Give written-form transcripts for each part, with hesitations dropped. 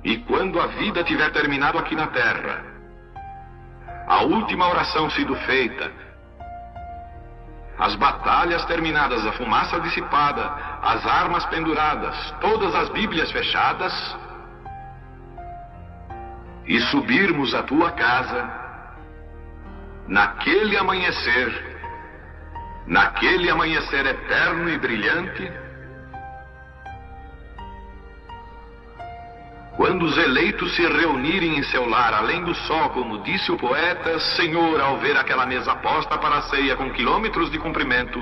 E quando a vida tiver terminado aqui na terra, a última oração sido feita, as batalhas terminadas, a fumaça dissipada, as armas penduradas, todas as Bíblias fechadas, e subirmos à tua casa, naquele amanhecer eterno e brilhante, quando os eleitos se reunirem em seu lar, além do sol, como disse o poeta, Senhor, ao ver aquela mesa posta para a ceia com quilômetros de comprimento,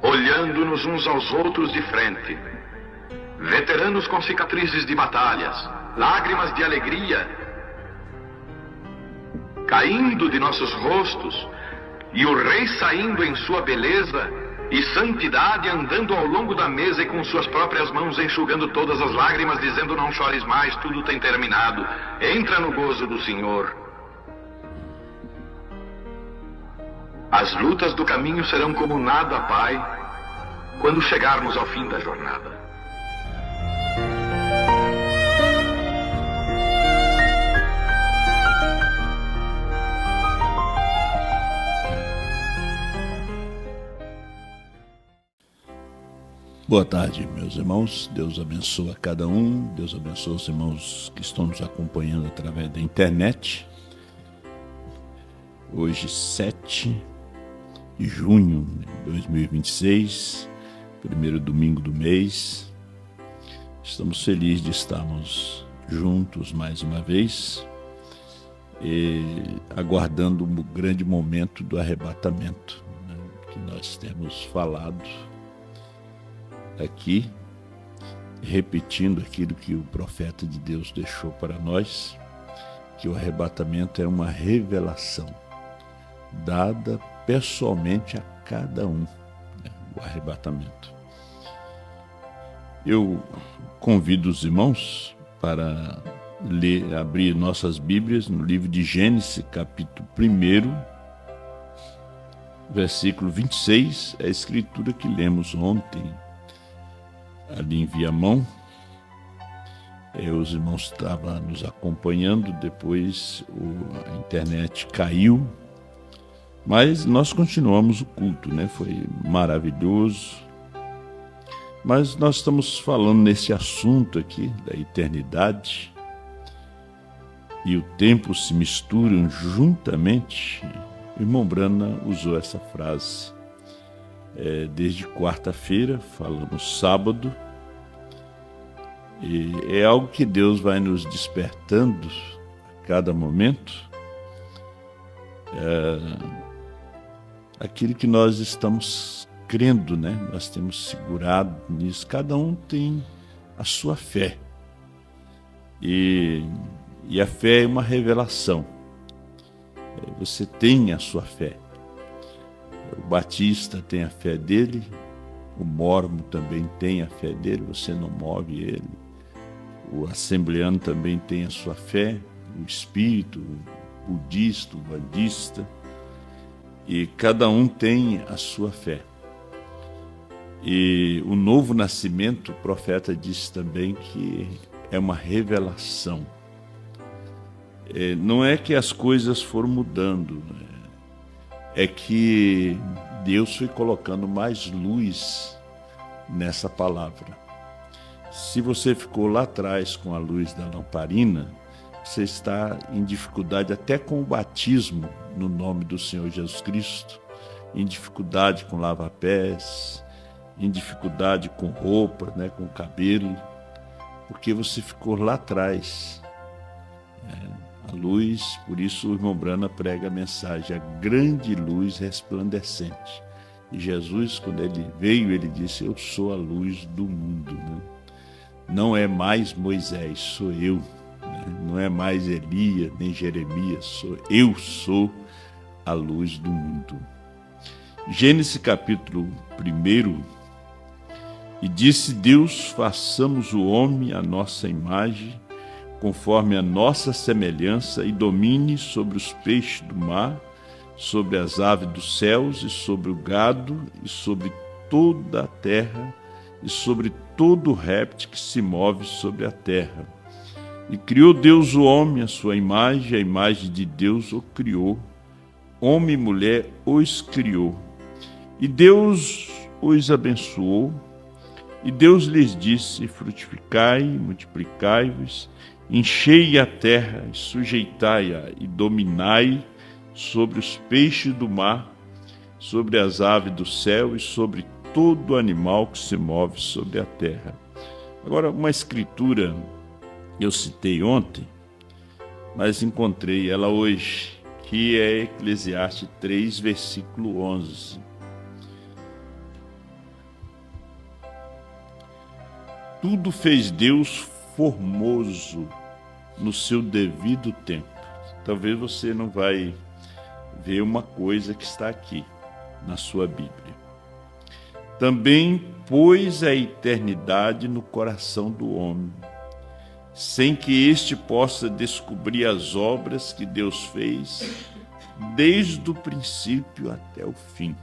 olhando-nos uns aos outros de frente, veteranos com cicatrizes de batalhas, lágrimas de alegria caindo de nossos rostos, e o rei saindo em sua beleza e santidade, andando ao longo da mesa e com suas próprias mãos enxugando todas as lágrimas, dizendo: não chores mais, tudo tem terminado, entra no gozo do Senhor. As lutas do caminho serão como nada, Pai, quando chegarmos ao fim da jornada. Boa tarde, meus irmãos. Deus abençoe a cada um. Deus abençoe os irmãos que estão nos acompanhando através da internet. Hoje, 7 de junho de 2026, primeiro domingo do mês. Estamos felizes de estarmos juntos mais uma vez e aguardando o grande momento do arrebatamento, né, que nós temos falado aqui, repetindo aquilo que o profeta de Deus deixou para nós, que o arrebatamento é uma revelação dada pessoalmente a cada um, né, o arrebatamento. Eu convido os irmãos para abrir nossas Bíblias no livro de Gênesis, capítulo 1, versículo 26, a escritura que lemos ontem ali em Viamão. Os irmãos estavam nos acompanhando, depois a internet caiu, mas nós continuamos o culto, né? Foi maravilhoso. Mas nós estamos falando nesse assunto aqui da eternidade, e o tempo se misturam juntamente. O irmão Brana usou essa frase. Desde quarta-feira, falamos sábado, e é algo que Deus vai nos despertando a cada momento, aquilo que nós estamos crendo, né? Nós temos segurado nisso, cada um tem a sua fé, e a fé é uma revelação. Você tem a sua fé. O batista tem a fé dele, o mórmon também tem a fé dele, você não move ele. O assembleano também tem a sua fé, o espírito, o budista, o bandista, e cada um tem a sua fé. E o novo nascimento, o profeta disse também que é uma revelação. Não é que as coisas foram mudando, né? É que Deus foi colocando mais luz nessa palavra. Se você ficou lá atrás com a luz da lamparina, você está em dificuldade até com o batismo no nome do Senhor Jesus Cristo, em dificuldade com lava-pés, em dificuldade com roupa, né, com cabelo, porque você ficou lá atrás. A luz, por isso o irmão Brana prega a mensagem, a grande luz resplandecente. E Jesus, quando ele veio, ele disse: eu sou a luz do mundo, né? Não é mais Moisés, sou eu, né? Não é mais Elias nem Jeremias, eu sou a luz do mundo. Gênesis capítulo 1. E disse Deus: façamos o homem à nossa imagem, conforme a nossa semelhança, e domine sobre os peixes do mar, sobre as aves dos céus, e sobre o gado, e sobre toda a terra, e sobre todo réptil que se move sobre a terra. E criou Deus o homem, a sua imagem, a imagem de Deus o criou. Homem e mulher os criou. E Deus os abençoou. E Deus lhes disse: frutificai, multiplicai-vos, enchei a terra, sujeitai-a e dominai sobre os peixes do mar, sobre as aves do céu e sobre todo animal que se move sobre a terra. Agora, uma escritura eu citei ontem, mas encontrei ela hoje, que é Eclesiastes 3, versículo 11. Tudo fez Deus formoso no seu devido tempo. Talvez você não vai ver uma coisa que está aqui na sua Bíblia. Também pôs a eternidade no coração do homem, sem que este possa descobrir as obras que Deus fez desde o princípio até o fim.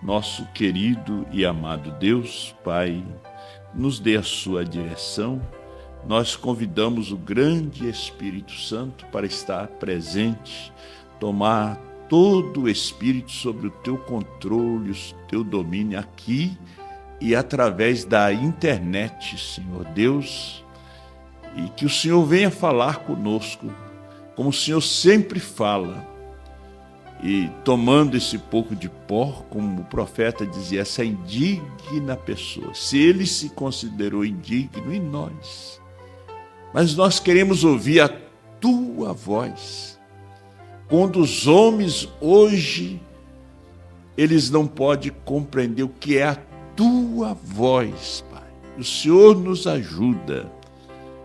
Nosso querido e amado Deus, Pai, nos dê a sua direção. Nós convidamos o grande Espírito Santo para estar presente, tomar todo o Espírito sobre o teu controle, o teu domínio aqui e através da internet, Senhor Deus, e que o Senhor venha falar conosco, como o Senhor sempre fala, e tomando esse pouco de pó, como o profeta dizia, essa indigna pessoa, se ele se considerou indigno, e nós, mas nós queremos ouvir a tua voz. Quando os homens hoje, eles não podem compreender o que é a tua voz, Pai. O Senhor nos ajuda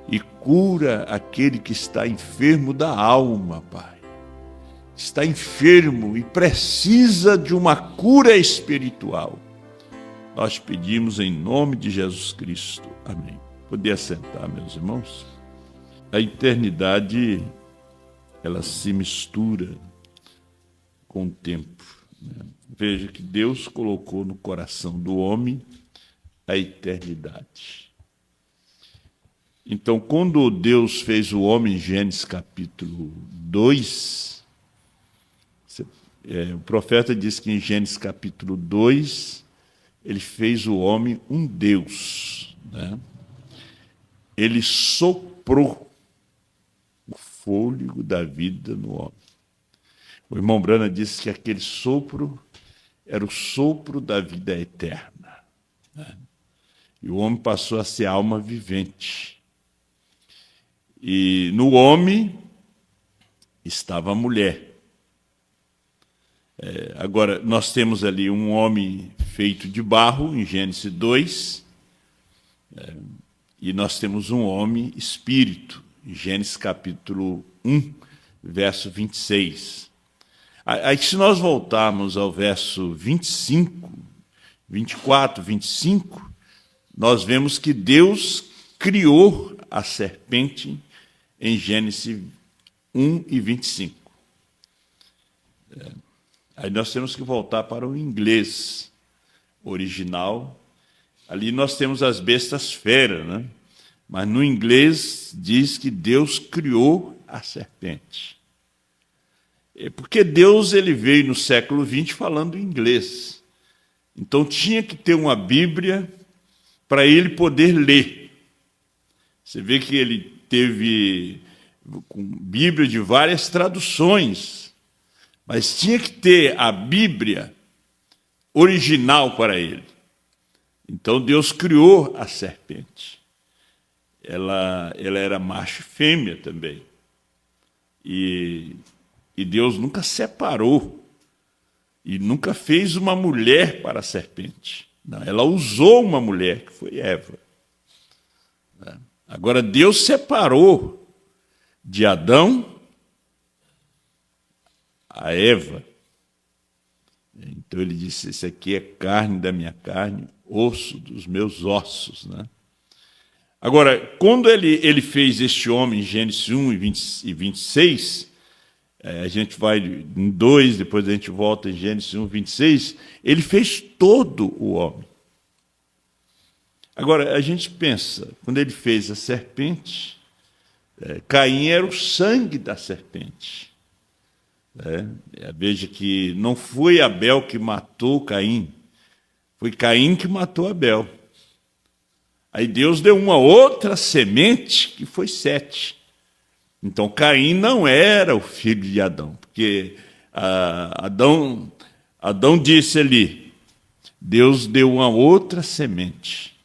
e cura aquele que está enfermo da alma, Pai. Está enfermo e precisa de uma cura espiritual. Nós pedimos em nome de Jesus Cristo. Amém. Poder assentar, meus irmãos? A eternidade, ela se mistura com o tempo. Veja que Deus colocou no coração do homem a eternidade. Então, quando Deus fez o homem, em Gênesis capítulo 2, o profeta diz que em Gênesis capítulo 2, ele fez o homem um Deus, né? Ele soprou o fôlego da vida no homem. O irmão Brana disse que aquele sopro era o sopro da vida eterna, né? E o homem passou a ser alma vivente. E no homem estava a mulher. Agora, nós temos ali um homem feito de barro, em Gênesis 2, e nós temos um homem espírito, em Gênesis capítulo 1, verso 26. Aí, se nós voltarmos ao verso 25, 24, 25, nós vemos que Deus criou a serpente em Gênesis 1 e 25. Aí nós temos que voltar para o inglês original. Ali nós temos as bestas feras, né? Mas no inglês diz que Deus criou a serpente. Porque Deus ele veio no século XX falando inglês. Então tinha que ter uma Bíblia para ele poder ler. Você vê que ele teve Bíblia de várias traduções, mas tinha que ter a Bíblia original para ele. Então Deus criou a serpente. Ela era macho e fêmea também. E Deus nunca separou e nunca fez uma mulher para a serpente. Não, ela usou uma mulher, que foi Eva. Agora, Deus separou de Adão a Eva. Então ele disse, esse aqui é carne da minha carne, osso dos meus ossos, né? Agora, quando ele fez este homem, em Gênesis 1 e 26, a gente vai em 2, depois a gente volta em Gênesis 1, 26, ele fez todo o homem. Agora, a gente pensa, quando ele fez a serpente, Caim era o sangue da serpente. Veja que não foi Abel que matou Caim, foi Caim que matou Abel. Aí Deus deu uma outra semente que foi Sete. Então Caim não era o filho de Adão, porque Adão disse ali, Deus deu uma outra semente.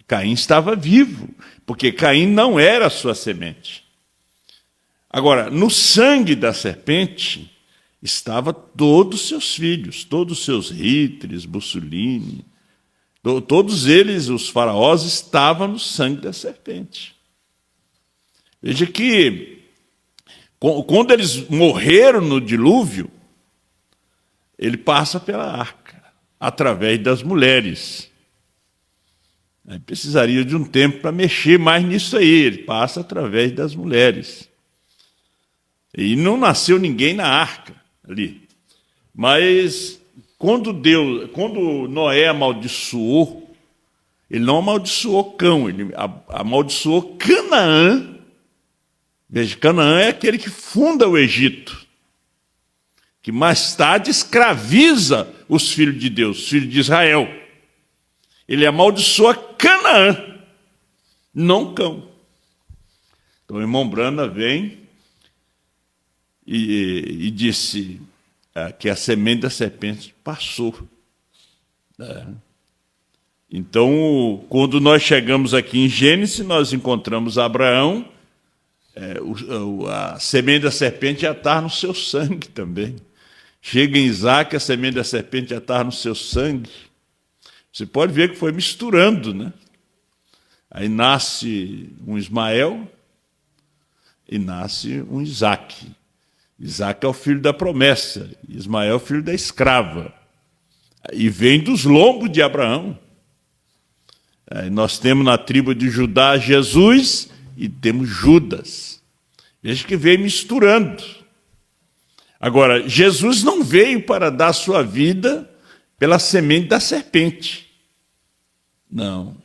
Caim estava vivo, porque Caim não era a sua semente. Agora, no sangue da serpente estava todos os seus filhos, todos os seus Ríteres, Bussuline, todos eles, os faraós, estavam no sangue da serpente. Veja que, quando eles morreram no dilúvio, ele passa pela arca, através das mulheres. Aí precisaria de um tempo para mexer mais nisso aí, ele passa através das mulheres. E não nasceu ninguém na arca ali. Mas quando Noé amaldiçoou, ele não amaldiçoou Cão, ele amaldiçoou Canaã. Veja, Canaã é aquele que funda o Egito, que mais tarde escraviza os filhos de Deus, os filhos de Israel. Ele amaldiçoa Canaã, não Cão. Então o irmão Brana vem e disse que a semente da serpente passou. Então, quando nós chegamos aqui em Gênesis, nós encontramos Abraão, a semente da serpente já está no seu sangue também. Chega em Isaac, a semente da serpente já está no seu sangue. Você pode ver que foi misturando, né? Aí nasce um Ismael e nasce um Isaac. Isaac é o filho da promessa, Ismael é o filho da escrava. E vem dos lombos de Abraão. Aí nós temos na tribo de Judá Jesus e temos Judas. Veja que veio misturando. Agora, Jesus não veio para dar sua vida pela semente da serpente. Não.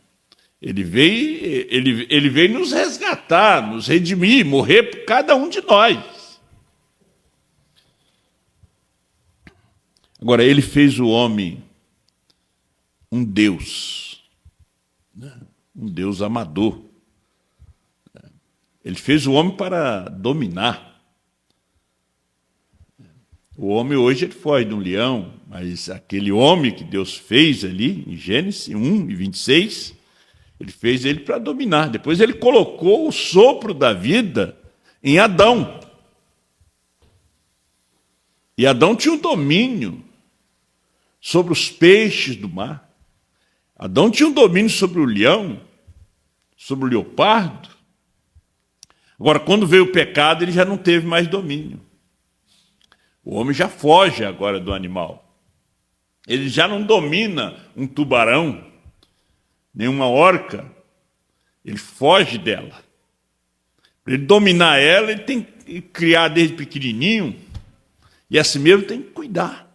Ele veio nos resgatar, nos redimir, morrer por cada um de nós. Agora, ele fez o homem um Deus, um Deus amador. Ele fez o homem para dominar. O homem hoje ele foge de um leão, mas aquele homem que Deus fez ali, em Gênesis 1:26, ele fez ele para dominar. Depois ele colocou o sopro da vida em Adão. E Adão tinha um domínio sobre os peixes do mar. Adão tinha um domínio sobre o leão, sobre o leopardo. Agora, quando veio o pecado, ele já não teve mais domínio. O homem já foge agora do animal. Ele já não domina um tubarão, nem uma orca. Ele foge dela. Para ele dominar ela, ele tem que criar desde pequenininho. E assim mesmo tem que cuidar.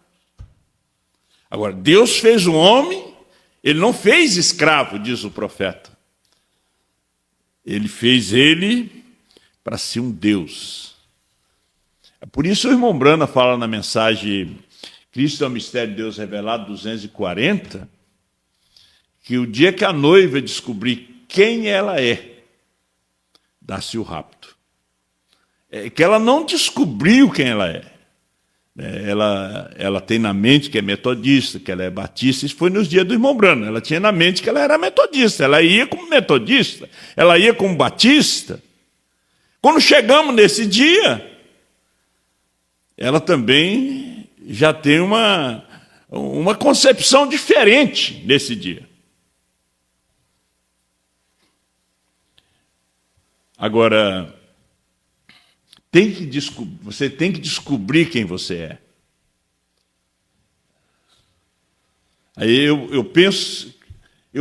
Agora, Deus fez o homem, ele não fez escravo, diz o profeta. Ele fez ele para ser um Deus. É por isso o irmão Brana fala na mensagem Cristo é o mistério de Deus revelado 240, que o dia que a noiva descobrir quem ela é, dá-se o rapto. É que ela não descobriu quem ela é. Ela tem na mente que é metodista, que ela é batista. Isso foi nos dias do irmão Brana. Ela tinha na mente que ela era metodista. Ela ia como metodista, ela ia como batista. Quando chegamos nesse dia, ela também já tem uma concepção diferente nesse dia. Agora, você tem que descobrir quem você é. Aí eu penso que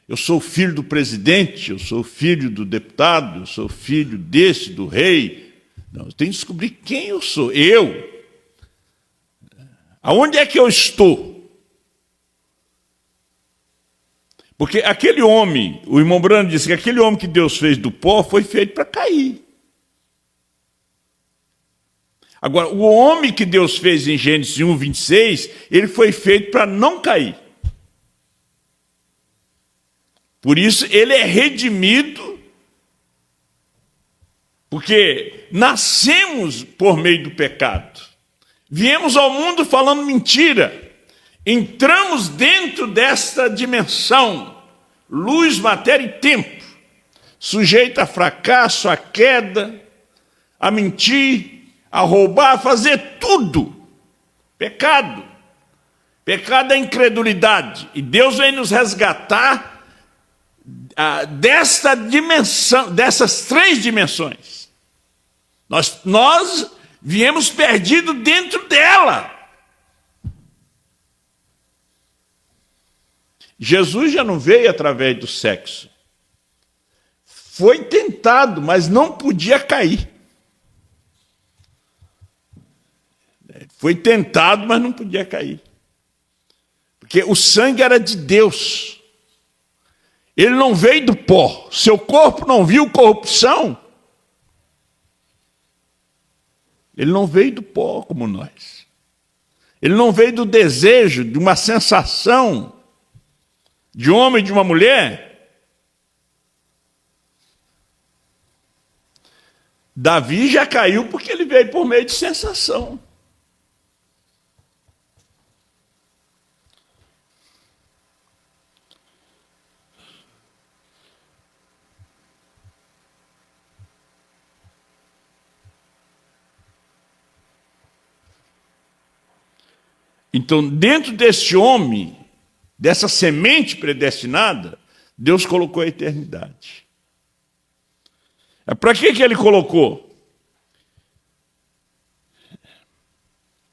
eu sou filho do presidente, eu sou filho do deputado, eu sou filho desse, do rei. Não, eu tenho que descobrir quem eu sou. Eu. Aonde é que eu estou? Porque aquele homem, o irmão Brando disse que aquele homem que Deus fez do pó foi feito para cair. Agora, o homem que Deus fez em Gênesis 1, 26, ele foi feito para não cair. Por isso, ele é redimido, porque nascemos por meio do pecado. Viemos ao mundo falando mentira. Entramos dentro desta dimensão, luz, matéria e tempo, sujeito a fracasso, a queda, a mentir, a roubar, a fazer tudo. Pecado. Pecado é incredulidade. E Deus vem nos resgatar desta dimensão, dessas três dimensões. Nós viemos perdidos dentro dela. Jesus já não veio através do sexo. Foi tentado, mas não podia cair. Foi tentado, mas não podia cair. Porque o sangue era de Deus. Ele não veio do pó. Seu corpo não viu corrupção. Ele não veio do pó como nós. Ele não veio do desejo, de uma sensação de homem e de uma mulher. Davi já caiu porque ele veio por meio de sensação. Então, dentro desse homem, dessa semente predestinada, Deus colocou a eternidade. Para que ele colocou?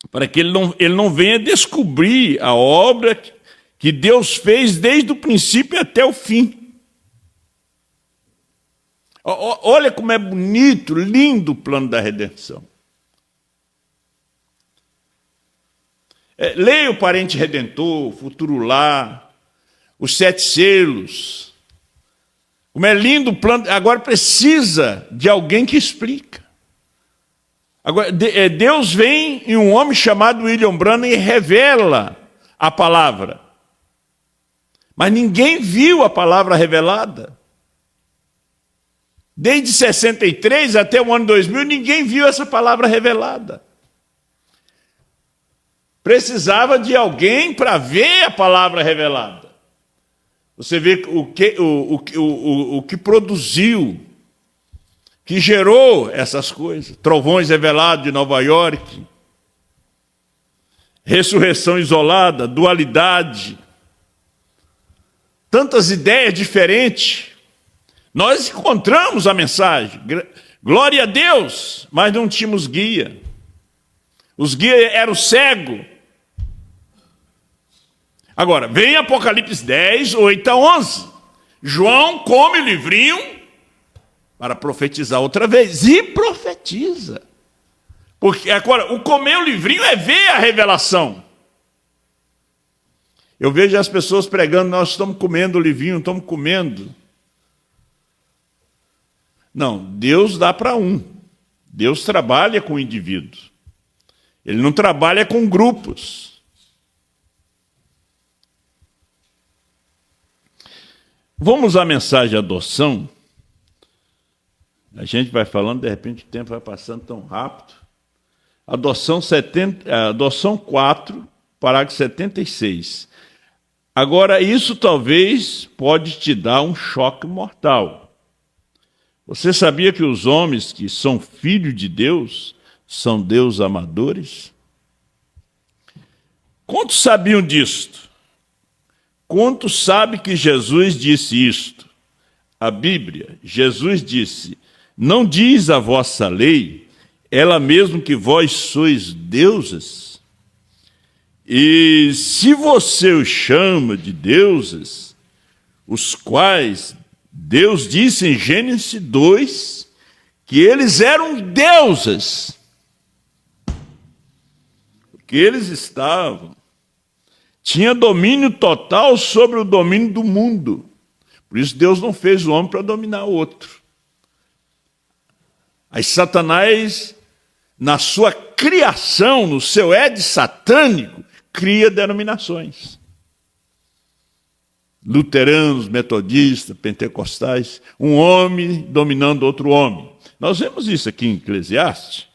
Para que ele não venha descobrir a obra que Deus fez desde o princípio até o fim. Olha como é bonito, lindo o plano da redenção. Leia o Parente Redentor, Futuro Lar, os 7 selos. Como é lindo o plano. Agora precisa de alguém que explica. Agora, Deus vem em um homem chamado William Branham e revela a palavra. Mas ninguém viu a palavra revelada. Desde 63 até o ano 2000, ninguém viu essa palavra revelada. Precisava de alguém para ver a palavra revelada. Você vê o que produziu, que gerou essas coisas. Trovões revelados de Nova York, ressurreição isolada, dualidade, tantas ideias diferentes. Nós encontramos a mensagem, glória a Deus, mas não tínhamos guia. Os guias eram cegos. Agora, vem Apocalipse 10, 8 a 11. João come o livrinho para profetizar outra vez. E profetiza. Porque agora, o comer o livrinho é ver a revelação. Eu vejo as pessoas pregando, nós estamos comendo o livrinho, estamos comendo. Não, Deus dá para um. Deus trabalha com o indivíduo. Ele não trabalha com grupos. Vamos à mensagem de adoção. A gente vai falando, de repente o tempo vai passando tão rápido. Adoção 4, parágrafo 76. Agora, isso talvez pode te dar um choque mortal. Você sabia que os homens que são filhos de Deus são Deus amadores? Quantos sabiam disto? Quantos sabem que Jesus disse isto? A Bíblia, Jesus disse, não diz a vossa lei, ela mesmo que vós sois deusas? E se você os chama de deusas, os quais Deus disse em Gênesis 2, que eles eram deusas, porque eles estavam tinha domínio total sobre o domínio do mundo. Por isso Deus não fez o homem para dominar o outro. Aí Satanás, na sua criação, no seu Éden satânico, cria denominações. Luteranos, metodistas, pentecostais, um homem dominando outro homem. Nós vemos isso aqui em Eclesiastes.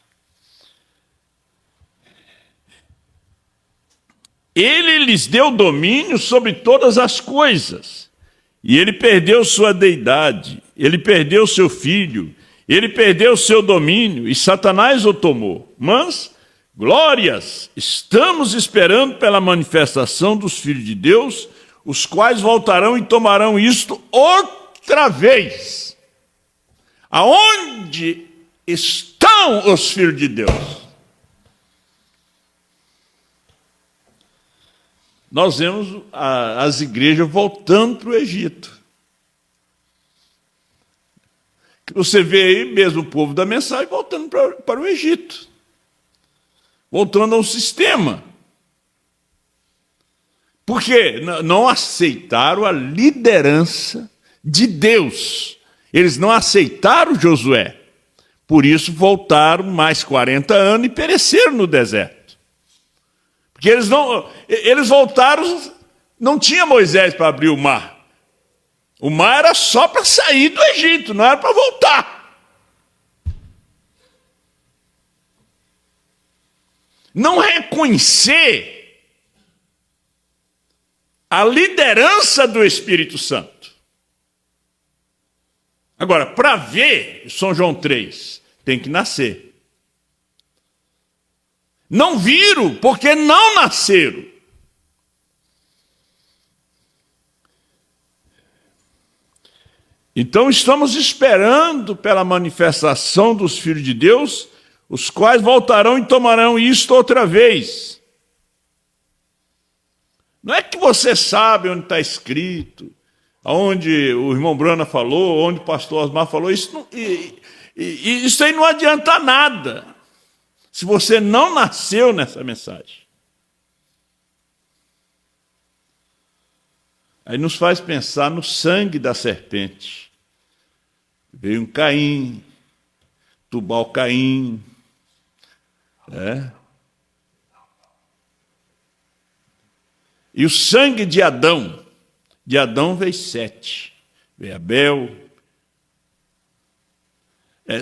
Ele lhes deu domínio sobre todas as coisas, e ele perdeu sua deidade, ele perdeu seu filho, ele perdeu seu domínio, e Satanás o tomou. Mas, glórias, estamos esperando pela manifestação dos filhos de Deus, os quais voltarão e tomarão isto outra vez. Aonde estão os filhos de Deus? Nós vemos as igrejas voltando para o Egito. Você vê aí mesmo o povo da mensagem voltando para o Egito. Voltando ao sistema. Porque não aceitaram a liderança de Deus. Eles não aceitaram Josué. Por isso voltaram mais 40 anos e pereceram no deserto. Porque eles voltaram, não tinha Moisés para abrir o mar. O mar era só para sair do Egito, não era para voltar. Não reconhecer a liderança do Espírito Santo. Agora, para ver São João 3, tem que nascer. Não viram, porque não nasceram. Então estamos esperando pela manifestação dos filhos de Deus, os quais voltarão e tomarão isto outra vez. Não é que você sabe onde está escrito, onde o irmão Brana falou, onde o pastor Osmar falou, isso aí não adianta nada. Se você não nasceu nessa mensagem. Aí nos faz pensar no sangue da serpente. Veio um Caim, Tubal-Caim. E o sangue de Adão veio Sete. Veio Abel.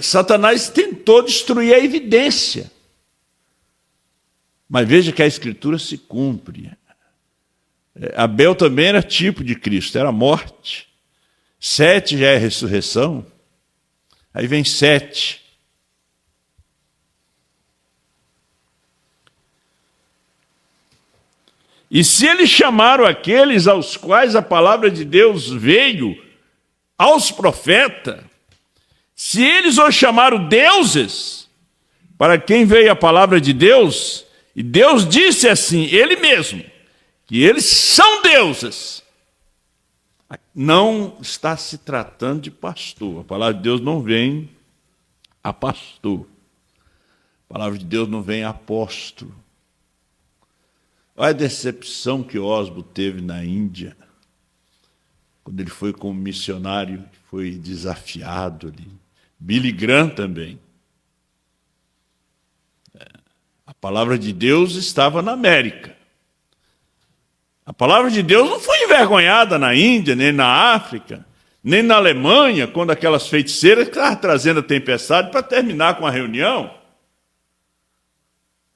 Satanás tentou destruir a evidência. Mas veja que a Escritura se cumpre. Abel também era tipo de Cristo, era morte. Sete já é ressurreição. Aí vem Sete. E se eles chamaram aqueles aos quais a palavra de Deus veio, aos profetas, se eles os chamaram deuses, para quem veio a palavra de Deus, e Deus disse assim, Ele mesmo, que eles são deuses. Não está se tratando de pastor. A palavra de Deus não vem a pastor. A palavra de Deus não vem a apóstolo. Olha a decepção que Osbo teve na Índia, quando ele foi como missionário, foi desafiado ali. Billy Graham também. A palavra de Deus estava na América. A palavra de Deus não foi envergonhada na Índia, nem na África, nem na Alemanha, quando aquelas feiticeiras estavam trazendo a tempestade para terminar com a reunião.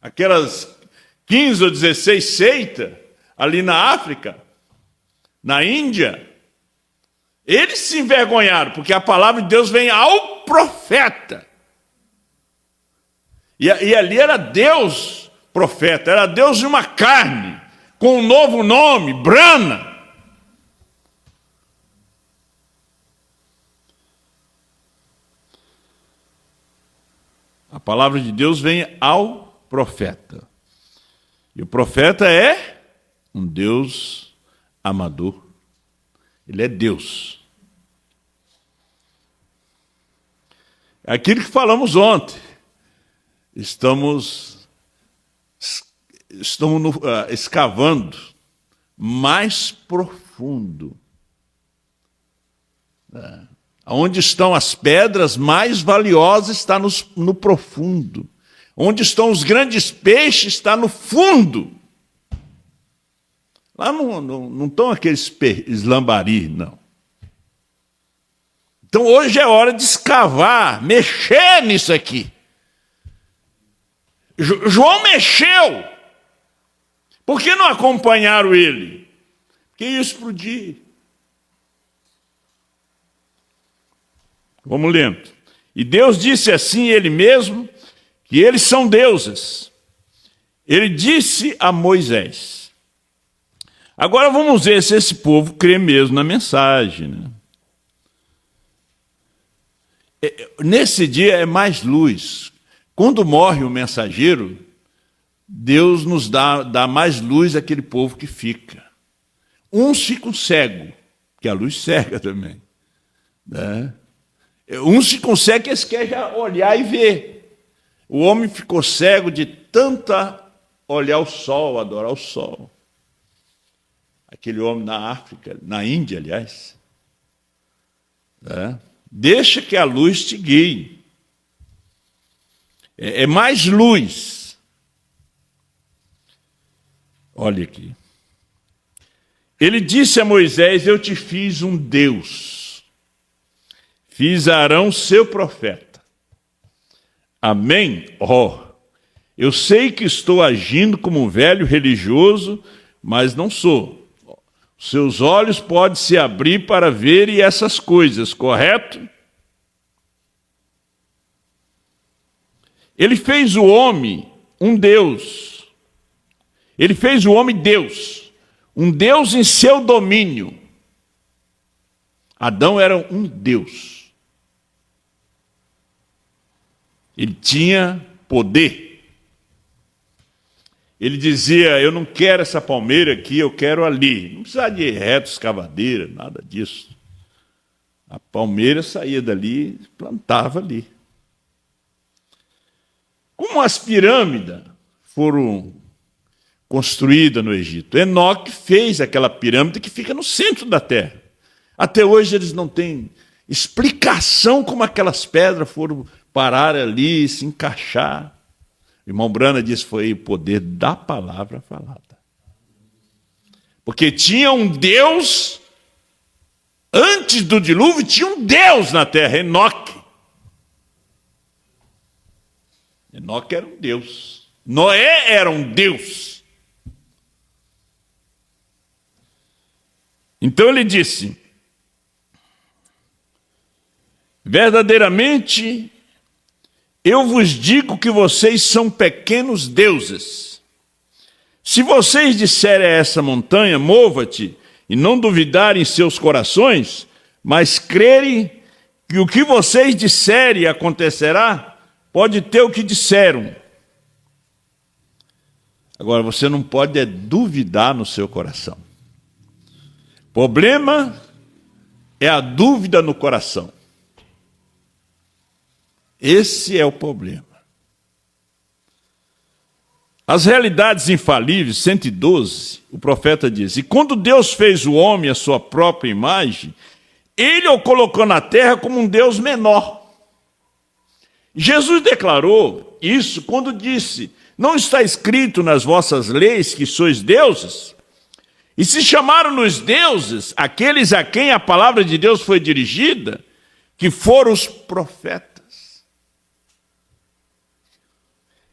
Aquelas 15 ou 16 seitas ali na África, na Índia, eles se envergonharam, porque a palavra de Deus vem ao profeta. E ali era Deus profeta, era Deus de uma carne, com um novo nome, Brana. A palavra de Deus vem ao profeta. E o profeta é um Deus amador. Ele é Deus. Aquilo que falamos ontem. Estamos escavando mais profundo. Onde estão as pedras mais valiosas está no profundo. Onde estão os grandes peixes está no fundo. Lá não estão aqueles lambari, não. Então hoje é hora de escavar, mexer nisso aqui. João mexeu. Por que não acompanharam ele? Porque ia explodir. Vamos lendo. E Deus disse assim, ele mesmo, que eles são deuses. Ele disse a Moisés. Agora vamos ver se esse povo crê mesmo na mensagem, né? Nesse dia é mais luz. Quando morre o mensageiro, Deus nos dá mais luz àquele povo que fica. Uns ficam cegos, que a luz cega também, né? Uns ficam cegos que eles querem já olhar e ver. O homem ficou cego de tanta olhar o sol, adorar o sol. Aquele homem na África, na Índia, aliás. Deixa que a luz te guie. É mais luz. Olha aqui. Ele disse a Moisés, eu te fiz um Deus. Fiz a Arão seu profeta. Amém? Eu sei que estou agindo como um velho religioso, mas não sou. Seus olhos podem se abrir para verem essas coisas, correto? Ele fez o homem um Deus. Ele fez o homem Deus. Um Deus em seu domínio. Adão era um Deus. Ele tinha poder. Ele dizia, eu não quero essa palmeira aqui, eu quero ali. Não precisa de reto, escavadeira, nada disso. A palmeira saía dali, plantava ali. Como as pirâmides foram construídas no Egito, Enoque fez aquela pirâmide que fica no centro da terra. Até hoje eles não têm explicação como aquelas pedras foram parar ali, se encaixar. O irmão Brana disse que foi o poder da palavra falada. Porque tinha um Deus, antes do dilúvio, tinha um Deus na terra, Enoque. Enoque era um Deus. Noé era um Deus. Então ele disse, verdadeiramente, eu vos digo que vocês são pequenos deuses. Se vocês disserem a essa montanha, mova-te, e não duvidarem em seus corações, mas crerem que o que vocês disserem acontecerá, pode ter o que disseram. Agora, você não pode duvidar no seu coração. O problema é a dúvida no coração. Esse é o problema. As realidades infalíveis, 112, o profeta diz, e quando Deus fez o homem à sua própria imagem, ele o colocou na terra como um Deus menor. Jesus declarou isso quando disse, não está escrito nas vossas leis que sois deuses? E se chamaram-nos deuses, aqueles a quem a palavra de Deus foi dirigida, que foram os profetas.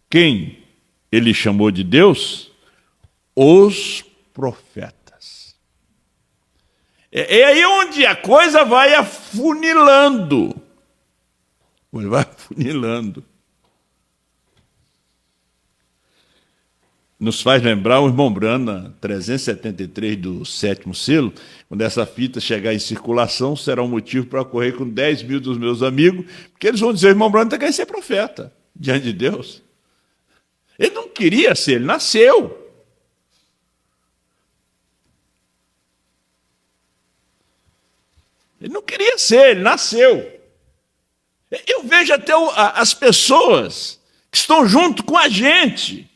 Quem ele chamou de Deus? Os profetas. É aí onde a coisa vai afunilando. Vai afunilando. Nos faz lembrar o irmão Brana, 373 do 7º selo, quando essa fita chegar em circulação, será um motivo para correr com 10 mil dos meus amigos, porque eles vão dizer, o irmão Brana está querendo ser profeta, diante de Deus. Ele não queria ser, ele nasceu. Ele não queria ser, ele nasceu. Eu vejo até as pessoas que estão junto com a gente.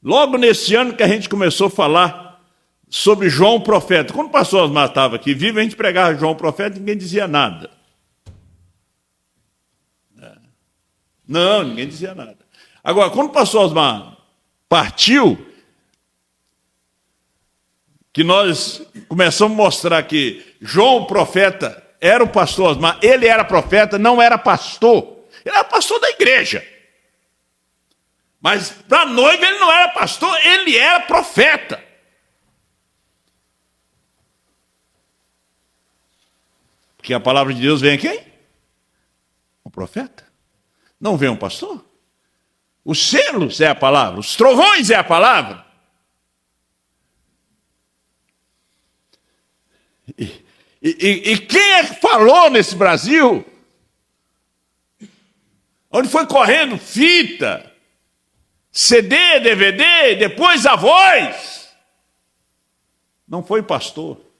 Logo nesse ano que a gente começou a falar sobre João profeta. Quando o pastor Osmar estava aqui vivo, a gente pregava João profeta e ninguém dizia nada. Não, ninguém dizia nada. Agora, quando o pastor Osmar partiu, que nós começamos a mostrar que João profeta era o pastor Osmar, ele era profeta, não era pastor. Ele era pastor da igreja. Mas para a noiva ele não era pastor, ele era profeta. Porque a palavra de Deus vem a quem? Um profeta. Não vem um pastor. Os selos é a palavra, os trovões é a palavra. E quem é que falou nesse Brasil? Onde foi correndo fita, CD, DVD, depois a voz. Não foi pastor.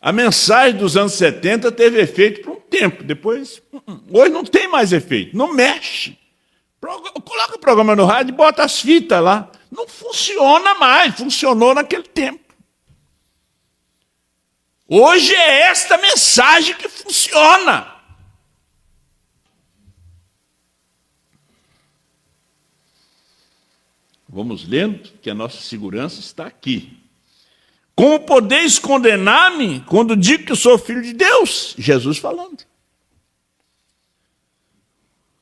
A mensagem dos anos 70 teve efeito por um tempo. Depois, hoje não tem mais efeito. Não mexe. Coloca o programa no rádio e bota as fitas lá. Não funciona mais. Funcionou naquele tempo. Hoje é esta mensagem que funciona. Vamos lendo, que a nossa segurança está aqui. Como podeis condenar-me quando digo que eu sou filho de Deus? Jesus falando.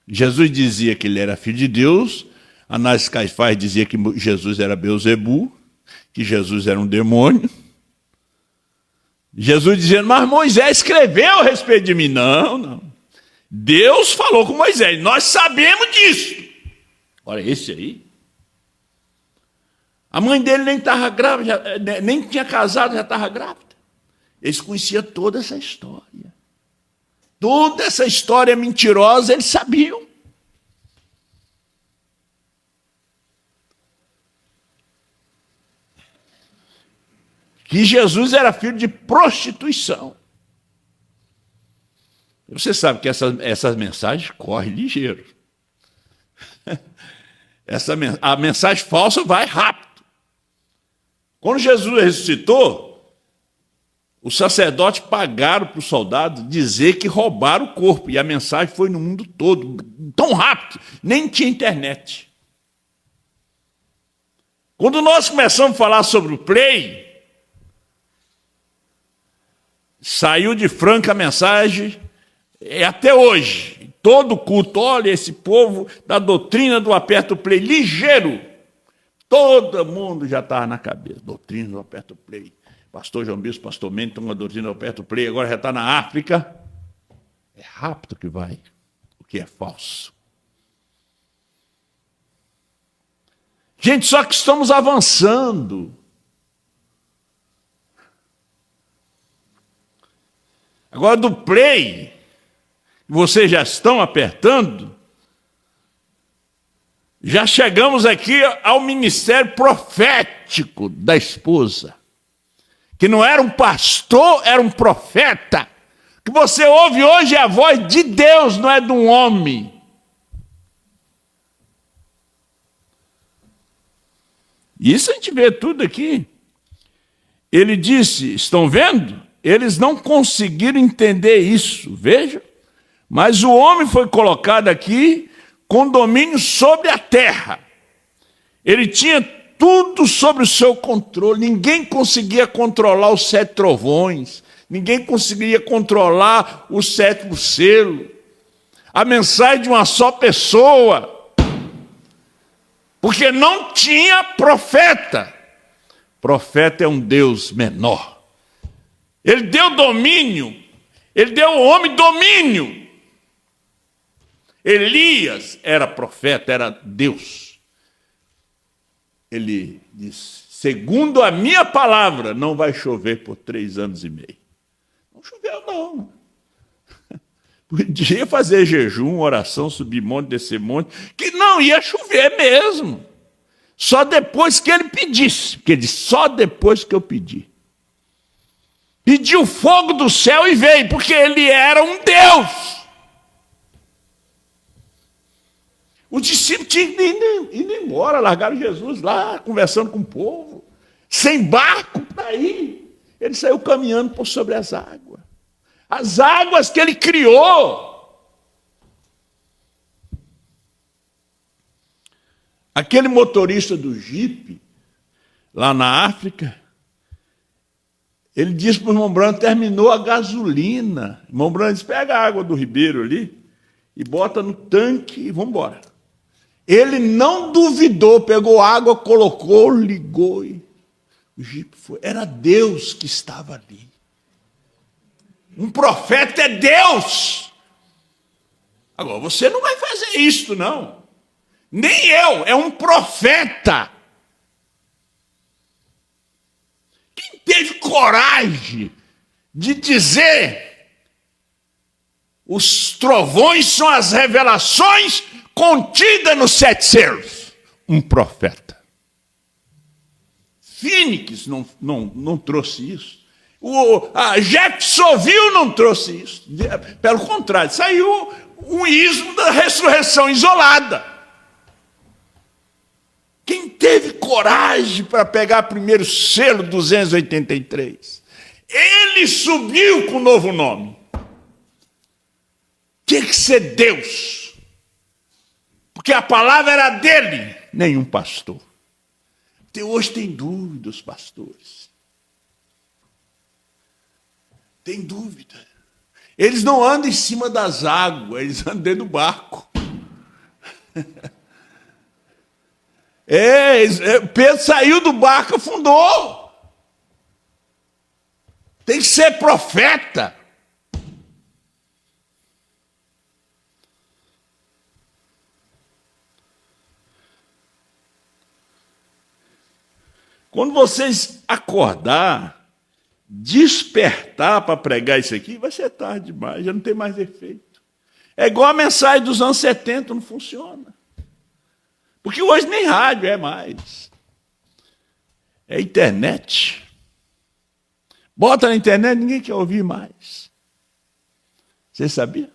Jesus dizia que ele era filho de Deus. Anás e Caifás dizia que Jesus era Beelzebu, que Jesus era um demônio. Jesus dizendo, mas Moisés escreveu a respeito de mim. Não, não. Deus falou com Moisés. Nós sabemos disso. Olha, esse aí. A mãe dele nem estava grávida, nem tinha casado, já estava grávida. Eles conheciam toda essa história. Toda essa história mentirosa, eles sabiam. Que Jesus era filho de prostituição. Você sabe que essas mensagens correm ligeiro. A mensagem falsa vai rápido. Quando Jesus ressuscitou, os sacerdotes pagaram para os soldados dizer que roubaram o corpo. E a mensagem foi no mundo todo, tão rápido, nem tinha internet. Quando nós começamos a falar sobre o Play, saiu de Franca a mensagem, até hoje, todo culto, olha esse povo da doutrina do aperto play, ligeiro. Todo mundo já estava na cabeça, doutrina do aperto play. Pastor João Bispo, pastor Mendes, estão com a doutrina do aperto play, agora já está na África. É rápido que vai, o que é falso. Gente, só que estamos avançando. Agora do play, vocês já estão apertando, já chegamos aqui ao ministério profético da esposa, que não era um pastor, era um profeta. O que você ouve hoje é a voz de Deus, não é de um homem. Isso a gente vê tudo aqui. Ele disse, estão vendo? Eles não conseguiram entender isso, veja. Mas o homem foi colocado aqui com domínio sobre a terra. Ele tinha tudo sobre o seu controle. Ninguém conseguia controlar os 7 trovões. Ninguém conseguia controlar o 7º selo. A mensagem de uma só pessoa. Porque não tinha profeta. Profeta é um Deus menor. Ele deu domínio. Ele deu ao homem domínio. Elias era profeta, era Deus. Ele disse, segundo a minha palavra, não vai chover por 3 anos e meio. Não choveu, não. Podia fazer jejum, oração, subir monte, descer monte, que não ia chover mesmo. Só depois que ele pedisse. Porque ele disse, só depois que eu pedi. Pediu fogo do céu e veio, porque ele era um Deus. Os discípulos tinham ido embora, largaram Jesus lá, conversando com o povo, sem barco para ir. Ele saiu caminhando por sobre as águas. As águas que ele criou. Aquele motorista do jipe, lá na África, ele disse para o irmão Branco, terminou a gasolina. O irmão Branco disse, pega a água do ribeiro ali e bota no tanque e vamos embora. Ele não duvidou, pegou água, colocou, ligou e o jipe foi. Era Deus que estava ali. Um profeta é Deus. Agora, você não vai fazer isso, não. Nem eu, é um profeta. Quem teve coragem de dizer os trovões são as revelações contidas nos 7 selos? Um profeta. Fênix não trouxe isso. A Jacksonville não trouxe isso. Pelo contrário, saiu um ismo da ressurreição isolada. Quem teve coragem para pegar primeiro selo 283? Ele subiu com um novo nome. Tinha que ser Deus. Porque a palavra era dele, nenhum pastor. Até hoje tem dúvida os pastores. Tem dúvida. Eles não andam em cima das águas, eles andam dentro do barco. Pedro saiu do barco, afundou. Tem que ser profeta. Quando vocês acordar, despertar para pregar isso aqui, vai ser tarde demais, já não tem mais efeito. É igual a mensagem dos anos 70, não funciona. Porque hoje nem rádio é mais. É internet. Bota na internet, ninguém quer ouvir mais. Você sabia?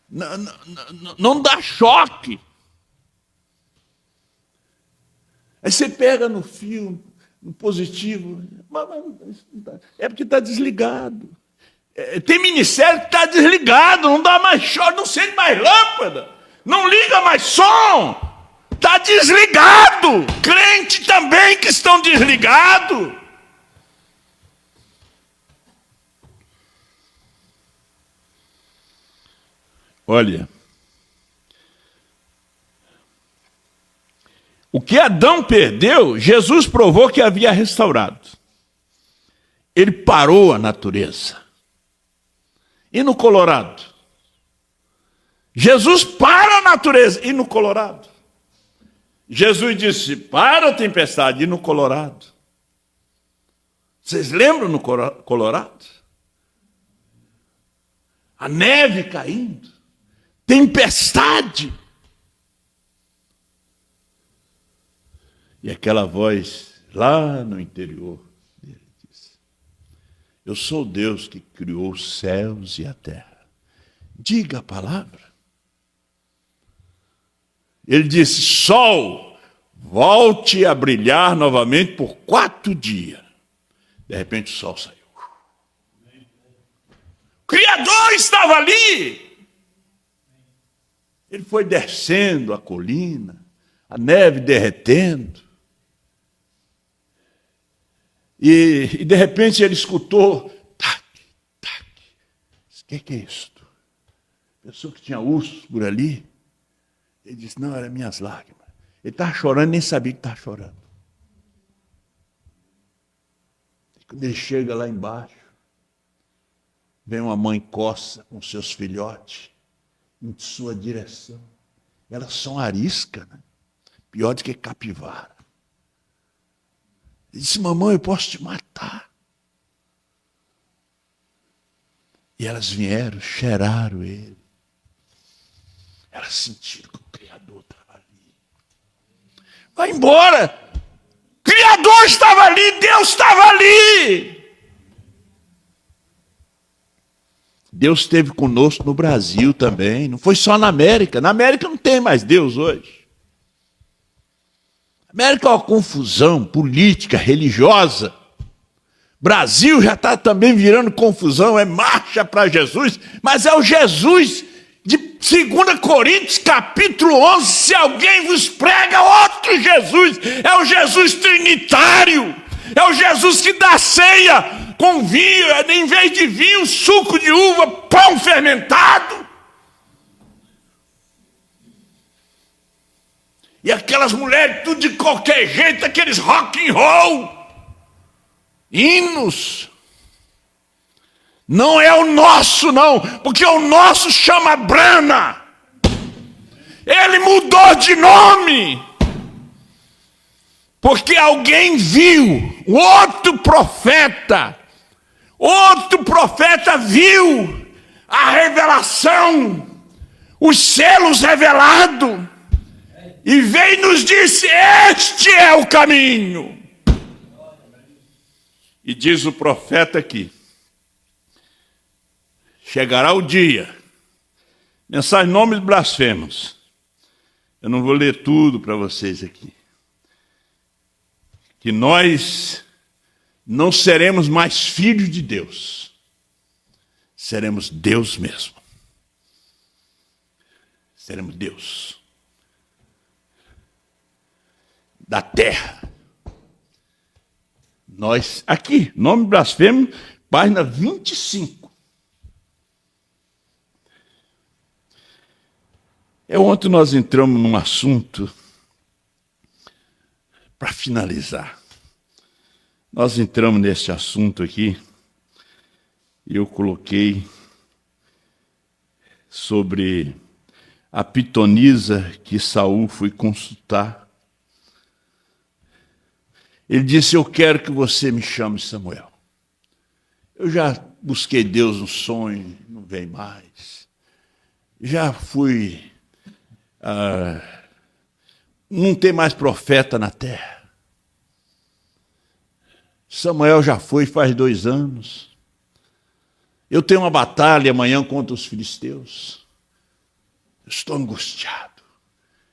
Não dá choque. Aí você pega no fio, no positivo, é porque está desligado. Tem ministério que está desligado, não dá mais choque, não acende mais lâmpada, não liga mais som, está desligado. Crente também que estão desligados. Olha, o que Adão perdeu, Jesus provou que havia restaurado. Ele parou a natureza. E no Colorado? Jesus para a natureza. E no Colorado? Jesus disse, para a tempestade. E no Colorado? Vocês lembram no Colorado? A neve caindo. Tempestade. E aquela voz lá no interior dele disse, eu sou Deus que criou os céus e a terra. Diga a palavra. Ele disse, sol, volte a brilhar novamente por 4 dias. De repente o sol saiu. O Criador estava ali. Ele foi descendo a colina, a neve derretendo. E de repente ele escutou, tac, tac. O que é isto? Pessoa que tinha urso por ali. Ele disse, não, eram minhas lágrimas. Ele estava chorando, nem sabia que estava chorando. E quando ele chega lá embaixo, vem uma mãe coça com seus filhotes em sua direção. Elas são arisca, né? Pior do que capivara. Ele disse, mamãe, eu posso te matar. E elas vieram, cheiraram ele. Elas sentiram que o Criador estava ali. Vai embora! O Criador estava ali, Deus estava ali. Deus esteve conosco no Brasil também, não foi só na América. Na América não tem mais Deus hoje. A América é uma confusão política, religiosa. Brasil já está também virando confusão, é marcha para Jesus, mas é o Jesus de 2 Coríntios, capítulo 11, se alguém vos prega outro Jesus, é o Jesus trinitário, é o Jesus que dá ceia com vinho, em vez de vinho, suco de uva, pão fermentado. E aquelas mulheres tudo de qualquer jeito, aqueles rock and roll, hinos. Não é o nosso não, porque o nosso chama Brana. Ele mudou de nome. Porque alguém viu, outro profeta viu a revelação, os selos revelados, e veio e nos disse: este é o caminho. E diz o profeta aqui, chegará o dia, mensagem nomes blasfemos, eu não vou ler tudo para vocês aqui, que nós não seremos mais filhos de Deus, seremos Deus mesmo. Seremos Deus da terra. Nós, aqui, nome blasfemo, página 25. Ontem nós entramos num assunto, para finalizar. Nós entramos nesse assunto aqui, e eu coloquei sobre a pitonisa que Saul foi consultar. Ele disse: eu quero que você me chame Samuel. Eu já busquei Deus no sonho, não vem mais. Já fui... não tem mais profeta na terra. Samuel já foi faz 2 anos. Eu tenho uma batalha amanhã contra os filisteus. Eu estou angustiado.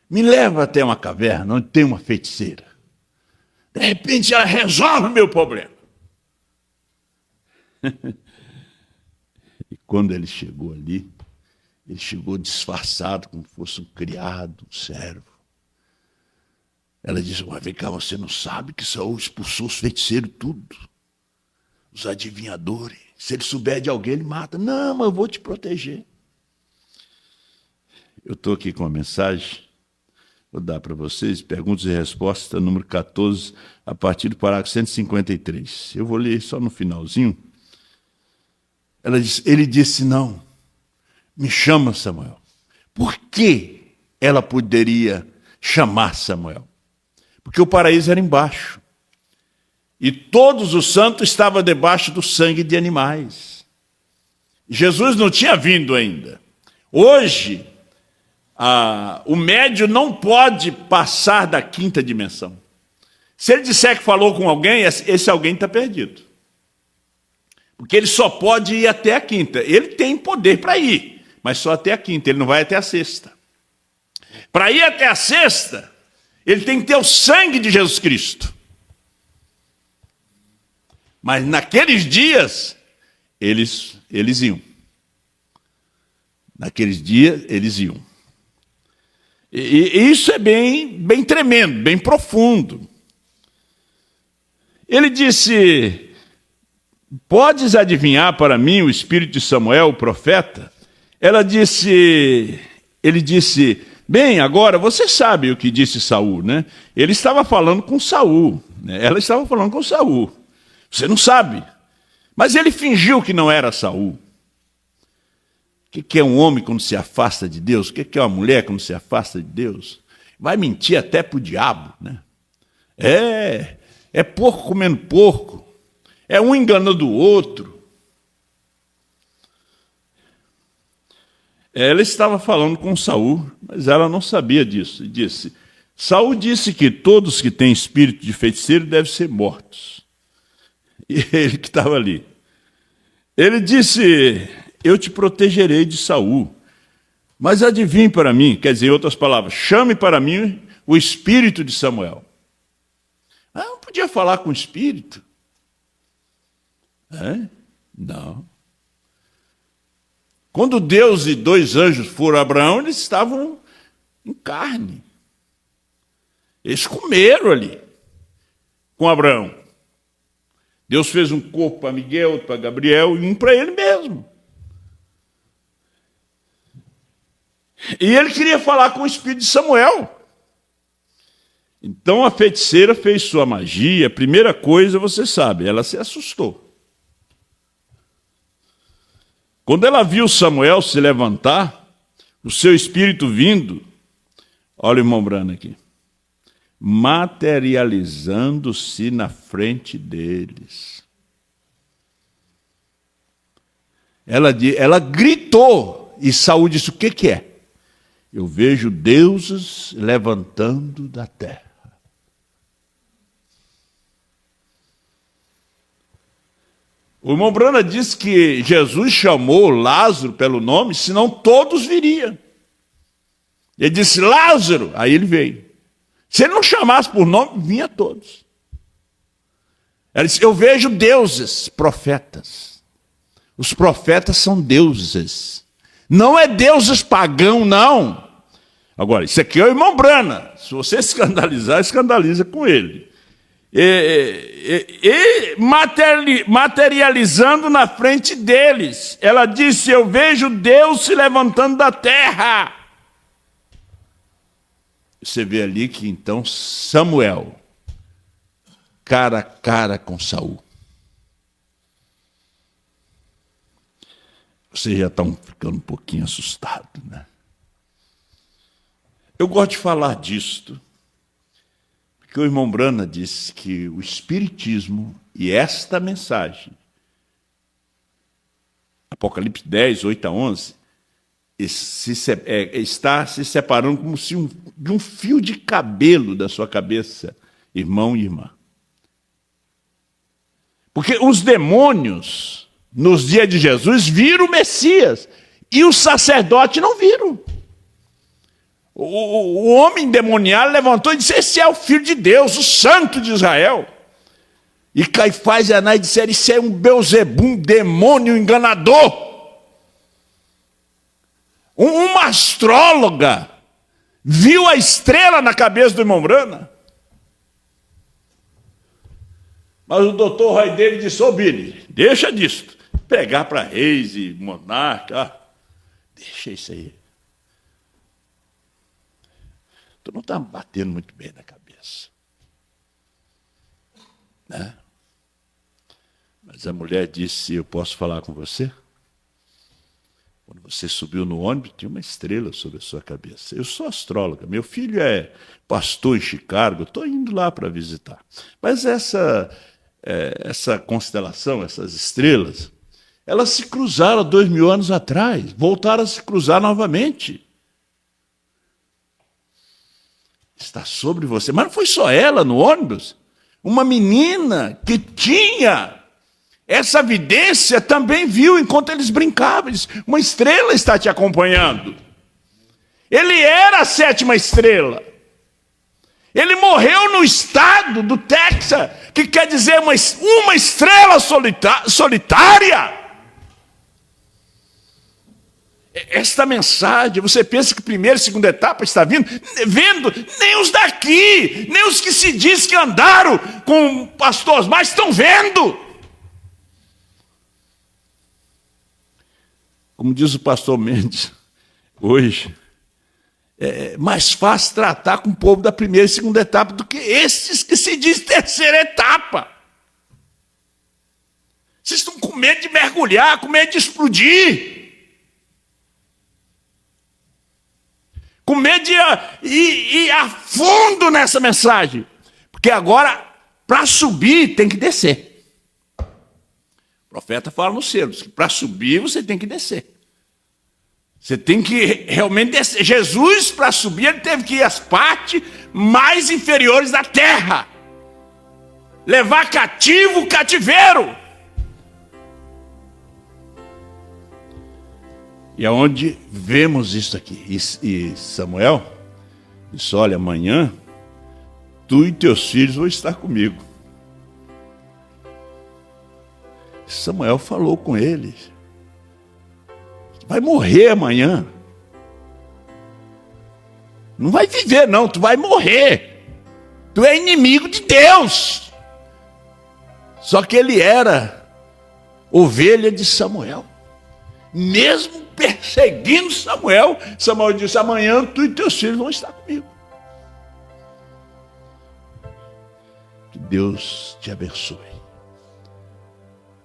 Me leva até uma caverna onde tem uma feiticeira. De repente ela resolve o meu problema. E quando ele chegou ali, ele chegou disfarçado, como se fosse um criado, um servo. Ela disse: mas vem cá, você não sabe que Saul expulsou os feiticeiros tudo? Os adivinhadores. Se ele souber de alguém, ele mata. Não, mas eu vou te proteger. Eu estou aqui com uma mensagem, vou dar para vocês, perguntas e respostas, número 14, a partir do parágrafo 153. Eu vou ler só no finalzinho. Ele disse: não, me chama Samuel. Por que ela poderia chamar Samuel? Porque o paraíso era embaixo. E todos os santos estavam debaixo do sangue de animais. Jesus não tinha vindo ainda. Hoje, o médium não pode passar da 5ª dimensão. Se ele disser que falou com alguém, esse alguém está perdido. Porque ele só pode ir até a 5ª. Ele tem poder para ir, mas só até a 5ª, ele não vai até a 6ª. Para ir até a 6ª, ele tem que ter o sangue de Jesus Cristo. Mas naqueles dias, eles iam. Naqueles dias, eles iam. E isso é bem tremendo, bem profundo. Ele disse: podes adivinhar para mim o espírito de Samuel, o profeta? Ele disse: bem, agora você sabe o que disse Saul, né? Ele estava falando com Saul, né? Ela estava falando com Saul. Você não sabe. Mas ele fingiu que não era Saul. O que é um homem quando se afasta de Deus? O que é uma mulher quando se afasta de Deus? Vai mentir até para o diabo, né? É porco comendo porco. É um enganando o outro. Ela estava falando com Saul, mas ela não sabia disso. E disse: Saul disse que todos que têm espírito de feiticeiro devem ser mortos. E ele que estava ali. Ele disse: eu te protegerei de Saul. Mas adivinhe para mim, quer dizer, em outras palavras, chame para mim o espírito de Samuel. Não podia falar com o espírito? Não. Quando Deus e 2 anjos foram a Abraão, eles estavam em carne. Eles comeram ali com Abraão. Deus fez um corpo para Miguel, outro para Gabriel e um para ele mesmo. E ele queria falar com o espírito de Samuel. Então a feiticeira fez sua magia. A primeira coisa, você sabe, ela se assustou. Quando ela viu Samuel se levantar, o seu espírito vindo, olha o irmão Brana aqui, materializando-se na frente deles. Ela gritou, e Saul disse, o que é? Eu vejo deuses levantando da terra. O irmão Brana diz que Jesus chamou Lázaro pelo nome, senão todos viriam. Ele disse, Lázaro, aí ele veio. Se ele não chamasse por nome, vinha todos. Ele disse, eu vejo deuses, profetas. Os profetas são deuses. Não é deuses pagão, não. Agora, isso aqui é o irmão Brana. Se você escandalizar, escandaliza com ele. Materializando na frente deles. Ela disse, eu vejo Deus se levantando da terra. Você vê ali que então Samuel, cara a cara com Saul. Vocês já estão ficando um pouquinho assustados, né? Eu gosto de falar disto, porque o irmão Brana disse que o Espiritismo e esta mensagem, Apocalipse 10, 8 a 11, está se separando como se de um fio de cabelo da sua cabeça, irmão e irmã. Porque os demônios, nos dias de Jesus, viram o Messias, e os sacerdotes não viram. O homem endemoniado levantou e disse, esse é o Filho de Deus, o Santo de Israel. E Caifás e Anás disseram, isso é um Beelzebum, um demônio enganador. Uma astróloga viu a estrela na cabeça do irmão Brana. Mas o doutor Raideiro disse, ô Billy, deixa disso. Pegar para reis e monarca, deixa isso aí. Tu não está batendo muito bem na cabeça. Né? Mas a mulher disse, eu posso falar com você? Quando você subiu no ônibus, tinha uma estrela sobre a sua cabeça. Eu sou astróloga, meu filho é pastor em Chicago, estou indo lá para visitar. Mas essa constelação, essas estrelas, elas se cruzaram 2000 anos atrás, voltaram a se cruzar novamente. Está sobre você. Mas não foi só ela no ônibus. Uma menina que tinha essa vidência também viu enquanto eles brincavam. Disse, uma estrela está te acompanhando. Ele era a 7ª estrela. Ele morreu no estado do Texas, que quer dizer uma estrela solitária. Esta mensagem, você pensa que primeira e segunda etapa está vendo, nem os daqui, nem os que se diz que andaram com pastores, mas estão vendo. Como diz o pastor Mendes, hoje, é mais fácil tratar com o povo da primeira e segunda etapa do que esses que se diz terceira etapa. Vocês estão com medo de mergulhar, com medo de explodir. Com medo de ir a fundo nessa mensagem. Porque agora, para subir, tem que descer. O profeta fala nos selos, que para subir você tem que descer. Você tem que realmente descer. Jesus, para subir, ele teve que ir às partes mais inferiores da terra. Levar cativo o cativeiro. E aonde vemos isso aqui. E Samuel disse, olha, amanhã tu e teus filhos vão estar comigo. Samuel falou com ele, tu vai morrer amanhã. Não vai viver não, tu vai morrer. Tu é inimigo de Deus. Só que ele era ovelha de Samuel. Mesmo perseguindo Samuel, Samuel disse, amanhã tu e teus filhos vão estar comigo. Que Deus te abençoe.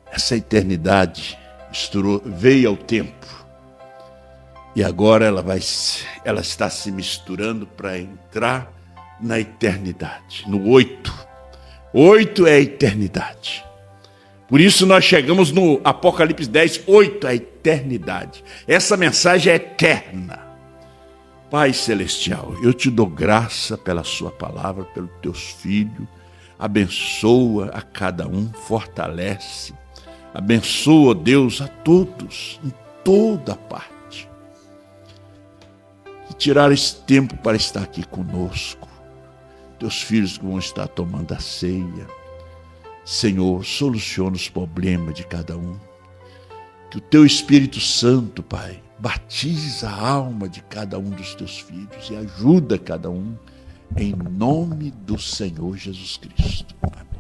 Essa eternidade veio ao tempo. E agora ela está se misturando para entrar na eternidade. No 8. 8 é a eternidade. Por isso nós chegamos no Apocalipse 10, 8, a eternidade. Essa mensagem é eterna. Pai Celestial, eu te dou graça pela sua palavra, pelos teus filhos. Abençoa a cada um, fortalece. Abençoa, Deus, a todos, em toda parte. E tirar esse tempo para estar aqui conosco. Teus filhos que vão estar tomando a ceia. Senhor, soluciona os problemas de cada um. Que o teu Espírito Santo, Pai, batiza a alma de cada um dos teus filhos e ajuda cada um, em nome do Senhor Jesus Cristo. Amém.